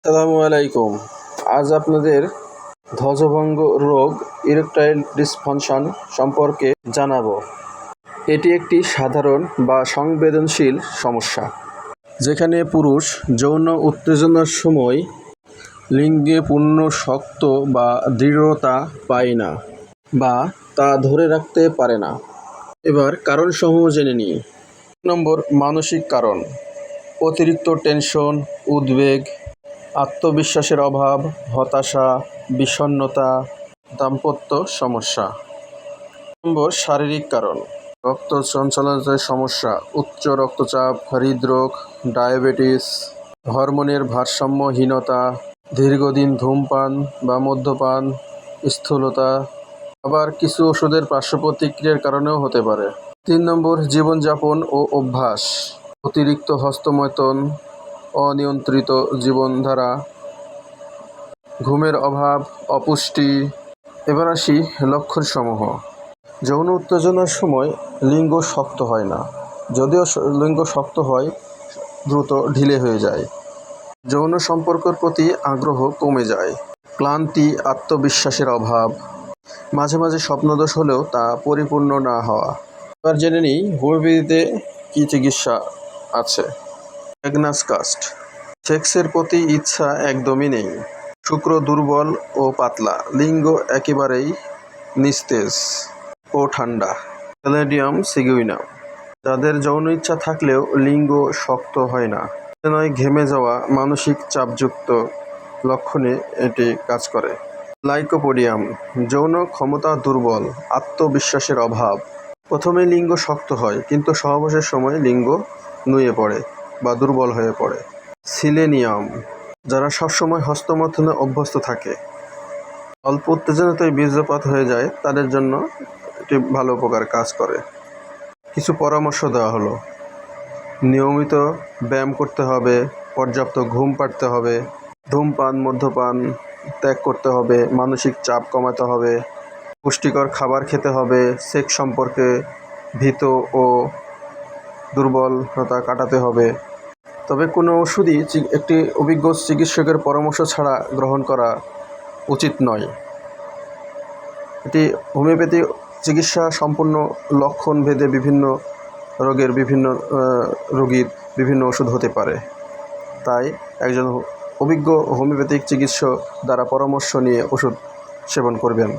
আসসালামু আলাইকুম। আজ আপনাদের ধ্বজভঙ্গ রোগ ইরেকটাইল ডিসফাংশন সম্পর্কে জানাবো। এটি একটি সাধারণ বা সংবেদনশীল সমস্যা, যেখানে পুরুষ যৌন উত্তেজনার সময় লিঙ্গে পূর্ণ শক্ত বা দৃঢ়তা পায় না বা তা ধরে রাখতে পারে না। এবার কারণসমূহ জেনে নিই। নম্বর, মানসিক কারণ: অতিরিক্ত টেনশন, উদ্বেগ, আত্মবিশ্বাসের অভাব, হতাশা, বিষণ্ণতা, দাম্পত্য সমস্যা। নম্বর, শারীরিক কারণ: রক্ত সঞ্চালনের সমস্যা, উচ্চ রক্তচাপ, হৃদরোগ, ডায়াবেটিস, হরমোনের ভারসাম্যহীনতা, দীর্ঘদিন ধূমপান বা মদ্যপান, স্থূলতা, আবার কিছু ওষুধের পার্শ্বপ্রতিক্রিয়ার কারণেও হতে পারে। 3 নম্বর, জীবনযাপন ও অভ্যাস: অতিরিক্ত হস্তমৈথুন, অনিয়ন্ত্রিত জীবনধারা, ঘুমের অভাব, অপুষ্টি। এবার আসি লক্ষণসমূহ। যৌন উত্তেজনার সময় লিঙ্গ শক্ত হয় না, যদিও লিঙ্গ শক্ত হয় দ্রুত ঢিলে হয়ে যায়। যৌন সম্পর্কের প্রতি আগ্রহ কমে যায়। ক্লান্তি, আত্মবিশ্বাসের অভাব, মাঝে মাঝে স্বপ্নদোষ হলেও তা পরিপূর্ণ না হওয়া। এবার জেনে নিই হোমিওপ্যাথিতে কী চিকিৎসা আছে। ম্যাগনাস কাস্ট: সেক্সের প্রতি ইচ্ছা একদমই নেই, শুক্র দুর্বল ও পাতলা, লিঙ্গ একেবারেই নিস্তেজ ও ঠান্ডা। প্যালাডিয়াম সিগুইনাম: যাদের যৌন ইচ্ছা থাকলেও লিঙ্গ শক্ত হয় না, নয় ঘেমে যাওয়া, মানসিক চাপযুক্ত লক্ষণে এটি কাজ করে। লাইকোপোডিয়াম: যৌন ক্ষমতা দুর্বল, আত্মবিশ্বাসের অভাব, প্রথমে লিঙ্গ শক্ত হয় কিন্তু সহবাসের সময় লিঙ্গ নুয়ে পড়ে বা দুর্বল হয়ে পড়ে। সিলেনিয়াম: যারা সবসময় হস্তমৈথুনে অভ্যস্ত থাকে, অল্প উত্তেজনাতেই বীর্যপাত হয়ে যায়, তাদের জন্য এটি ভালো উপকার কাজ করে। কিছু পরামর্শ দেওয়া হলো: নিয়মিত ব্যায়াম করতে হবে, পর্যাপ্ত ঘুম পাড়তে হবে, ধূমপান মদ্যপান ত্যাগ করতে হবে, মানসিক চাপ কমাতে হবে, পুষ্টিকর খাবার খেতে হবে, সেক্স সম্পর্কে ভীত ও দুর্বলতা কাটাতে হবে। তবে কোনো ওষুধই একটি অভিজ্ঞ চিকিৎসকের পরামর্শ ছাড়া গ্রহণ করা উচিত নয়। এটি হোমিওপ্যাথি চিকিৎসা সম্পূর্ণ লক্ষণ ভেদে বিভিন্ন রোগের বিভিন্ন রোগীর বিভিন্ন ওষুধ হতে পারে, তাই একজন অভিজ্ঞ হোমিওপ্যাথিক চিকিৎসক দ্বারা পরামর্শ নিয়ে ওষুধ সেবন করবেন।